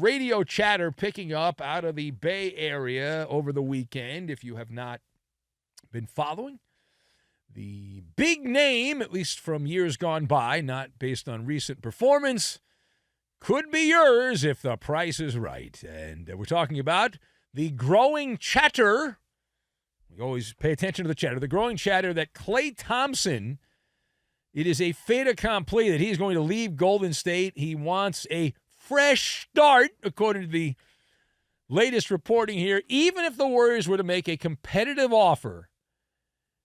radio chatter picking up out of the Bay Area over the weekend. If you have not been following, the big name, at least from years gone by, not based on recent performance, could be yours if the price is right. And we're talking about the growing chatter. We always pay attention to the chatter. The growing chatter that Klay Thompson, it is a fait accompli that he's going to leave Golden State. He wants a fresh start, according to the latest reporting here. Even if the Warriors were to make a competitive offer,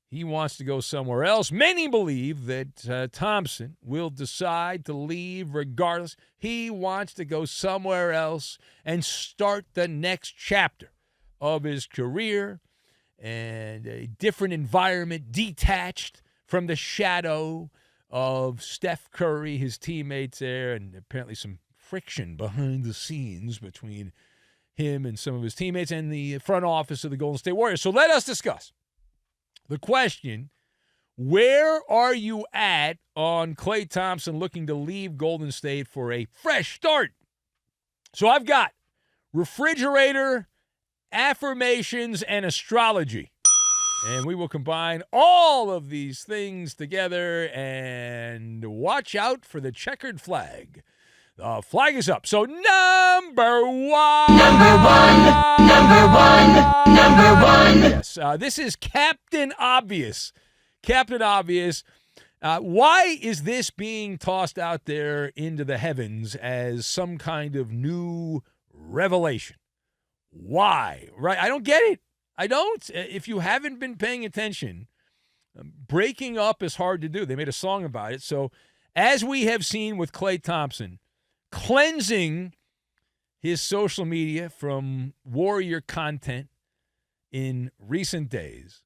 he wants to go somewhere else. Many believe that Thompson will decide to leave regardless. He wants to go somewhere else and start the next chapter of his career and a different environment, detached from the shadow of Steph Curry, his teammates there, and apparently some friction behind the scenes between him and some of his teammates and the front office of the Golden State Warriors. So let us discuss the question, where are you at on Klay Thompson looking to leave Golden State for a fresh start? So I've got refrigerator, affirmations, and astrology. And we will combine all of these things together and watch out for the checkered flag. The flag is up. So number one. Yes, this is Captain Obvious. Captain Obvious. Why is this being tossed out there into the heavens as some kind of new revelation? Why? Right? I don't get it. I don't. If you haven't been paying attention, breaking up is hard to do. They made a song about it. So as we have seen with Klay Thompson, cleansing his social media from Warrior content in recent days,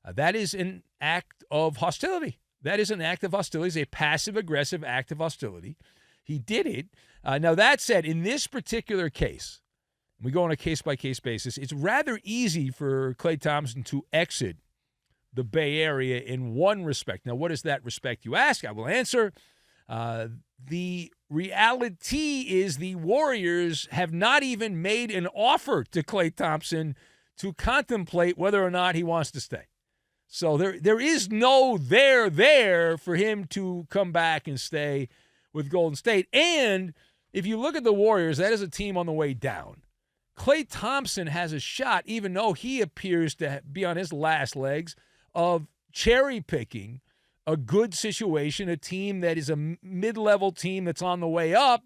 that is an act of hostility. That is an act of hostility. It's a passive-aggressive act of hostility. He did it. Now, that said, in this particular case, we go on a case-by-case basis, it's rather easy for Klay Thompson to exit the Bay Area in one respect. Now, what is that respect, you ask? I will answer. The reality is the Warriors have not even made an offer to Klay Thompson to contemplate whether or not he wants to stay. So there is no there for him to come back and stay with Golden State. And if you look at the Warriors, that is a team on the way down. Klay Thompson has a shot, even though he appears to be on his last legs, of cherry-picking a good situation, a team that is a mid-level team that's on the way up,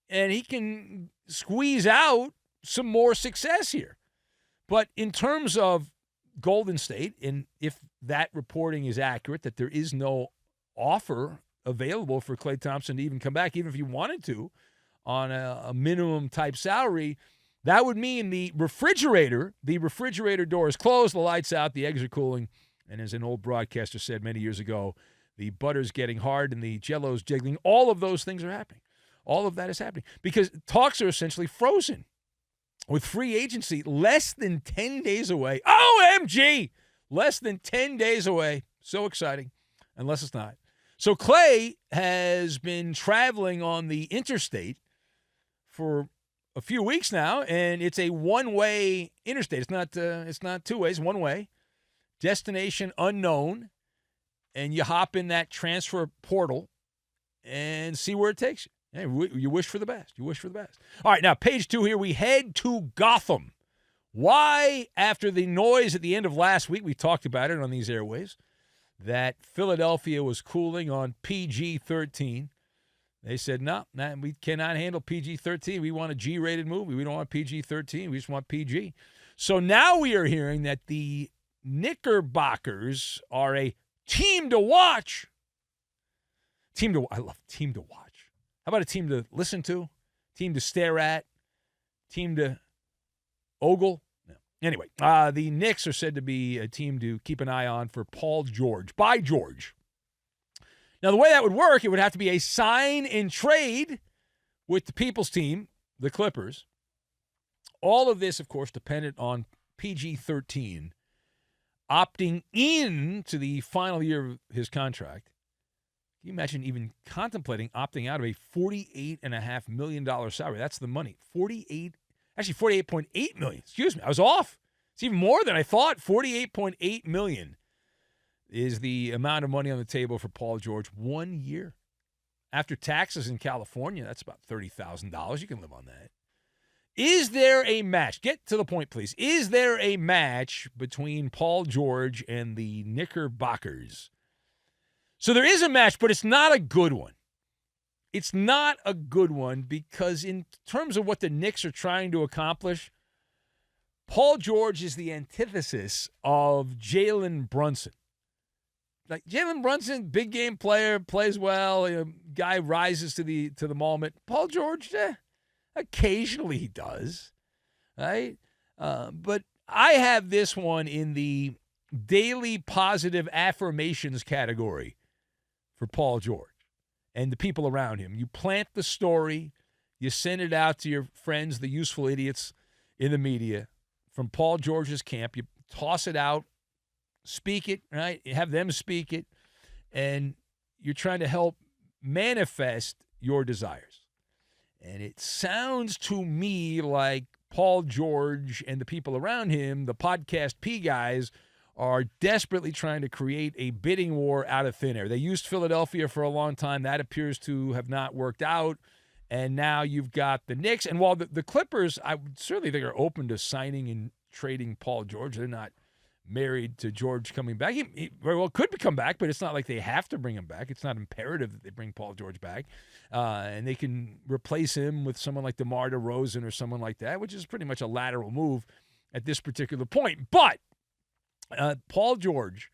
and he can squeeze out some more success here. But in terms of Golden State, and if that reporting is accurate, that there is no offer available for Klay Thompson to even come back, even if he wanted to, on a minimum-type salary, that would mean the refrigerator door is closed, the lights out, the eggs are cooling, and as an old broadcaster said many years ago, the butter's getting hard and the jello's jiggling. All of those things are happening. All of that is happening because talks are essentially frozen. With free agency less than 10 days away. OMG! Less than 10 days away. So exciting, unless it's not. So Klay has been traveling on the interstate for a few weeks now, and it's a one-way interstate. It's not two ways, one way. Destination unknown, and you hop in that transfer portal and see where it takes you. Hey, you wish for the best. You wish for the best. All right, now, page 2 here. We head to Gotham. Why, after the noise at the end of last week, we talked about it on these airwaves, that Philadelphia was cooling on PG-13. They said, no, we cannot handle PG-13. We want a G-rated movie. We don't want PG-13. We just want PG. So now we are hearing that the Knickerbockers are a team to watch. I love team to watch. How about a team to listen to, team to stare at, team to ogle? No. Anyway, the Knicks are said to be a team to keep an eye on for Paul George. By George. Now, the way that would work, it would have to be a sign and trade with the people's team, the Clippers. All of this, of course, dependent on PG-13 opting in to the final year of his contract. you imagine even contemplating opting out of a $48.5 million salary? That's the money. $48.8 million. Excuse me, I was off. It's even more than I thought. $48.8 million is the amount of money on the table for Paul George 1 year. After taxes in California, that's about $30,000. You can live on that. Is there a match? Get to the point, please. Is there a match between Paul George and the Knickerbockers? So there is a match, but it's not a good one. It's not a good one because in terms of what the Knicks are trying to accomplish, Paul George is the antithesis of Jalen Brunson. Like Jalen Brunson, big game player, plays well, guy rises to the moment. Paul George, occasionally he does, right? But I have this one in the daily positive affirmations category for Paul George and the people around him. You plant the story, you send it out to your friends, the useful idiots in the media from Paul George's camp. You toss it out, speak it, right? You have them speak it, and you're trying to help manifest your desires. And it sounds to me like Paul George and the people around him, the podcast P guys, are desperately trying to create a bidding war out of thin air. They used Philadelphia for a long time. That appears to have not worked out. And now you've got the Knicks. And while the Clippers, I would certainly think are open to signing and trading Paul George. They're not married to George coming back. He very well could come back, but it's not like they have to bring him back. It's not imperative that they bring Paul George back. And they can replace him with someone like DeMar DeRozan or someone like that, which is pretty much a lateral move at this particular point. But Paul George,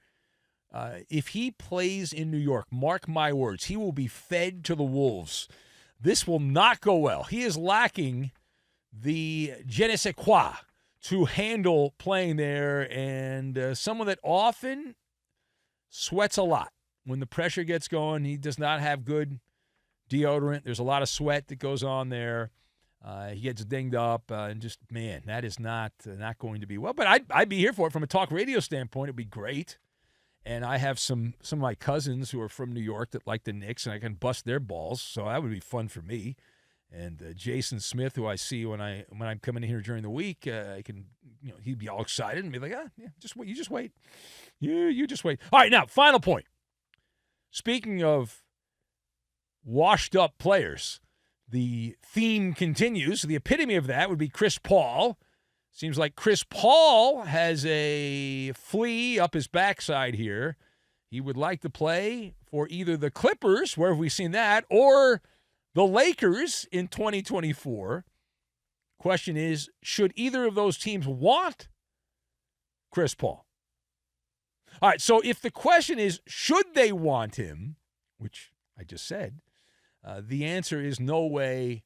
if he plays in New York, mark my words, he will be fed to the wolves. This will not go well. He is lacking the je ne sais quoi to handle playing there, and someone that often sweats a lot. When the pressure gets going, he does not have good deodorant. There's a lot of sweat that goes on there. He gets dinged up, and just, man, that is not going to be well. But I'd be here for it. From a talk radio standpoint, it'd be great. And I have some of my cousins who are from New York that like the Knicks, and I can bust their balls, so that would be fun for me. And Jason Smith, who I see when I'm coming in here during the week, I can, he'd be all excited and be like, just wait, you just wait. You just wait. All right, now, final point. Speaking of washed up players, the theme continues. The epitome of that would be Chris Paul. Seems like Chris Paul has a flea up his backside here. He would like to play for either the Clippers, where have we seen that, or the Lakers in 2024. Question is, should either of those teams want Chris Paul? All right, so if the question is, should they want him, which I just said, the answer is no way,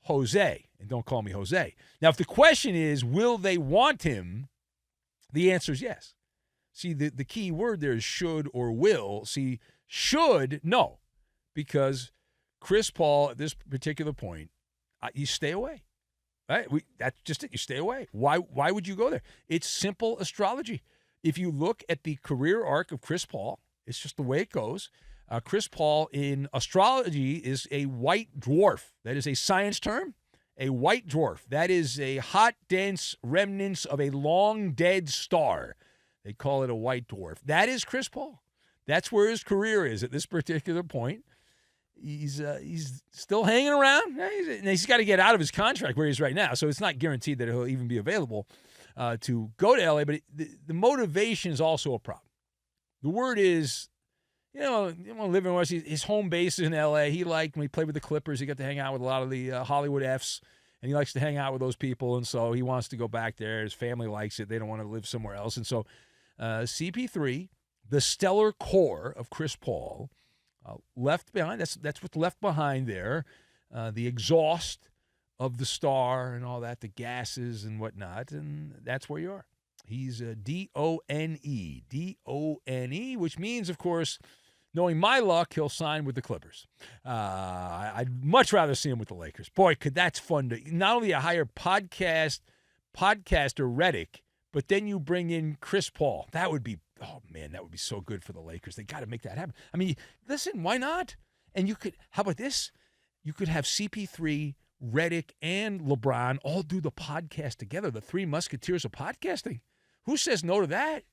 Jose. And don't call me Jose. Now, if the question is, will they want him, the answer is yes. See, the key word there is should or will. See, should, no, because Chris Paul, at this particular point, you stay away. Right? That's just it. You stay away. Why would you go there? It's simple astrology. If you look at the career arc of Chris Paul, it's just the way it goes. Chris Paul in astrology is a white dwarf. That is a science term, a white dwarf. That is a hot, dense remnants of a long dead star. They call it a white dwarf. That is Chris Paul. That's where his career is at this particular point. He's still hanging around. He's got to get out of his contract where he is right now, so it's not guaranteed that he'll even be available to go to L.A., but the motivation is also a problem. The word is, living where his home base is in L.A. He liked, when he played with the Clippers, he got to hang out with a lot of the Hollywood Fs, and he likes to hang out with those people, and so he wants to go back there. His family likes it. They don't want to live somewhere else. And so CP3, the stellar core of Chris Paul, left behind. That's what's left behind there. The exhaust of the star and all that, the gases and whatnot, and that's where you are. He's D-O-N-E, D-O-N-E, which means, of course, knowing my luck, he'll sign with the Clippers. I'd much rather see him with the Lakers. Boy, that's fun to not only hire podcaster Reddick, but then you bring in Chris Paul. That would be oh, man, that would be so good for the Lakers. They got to make that happen. I mean, listen, why not? And you could, how about this? You could have CP3, Redick, and LeBron all do the podcast together, the three musketeers of podcasting. Who says no to that?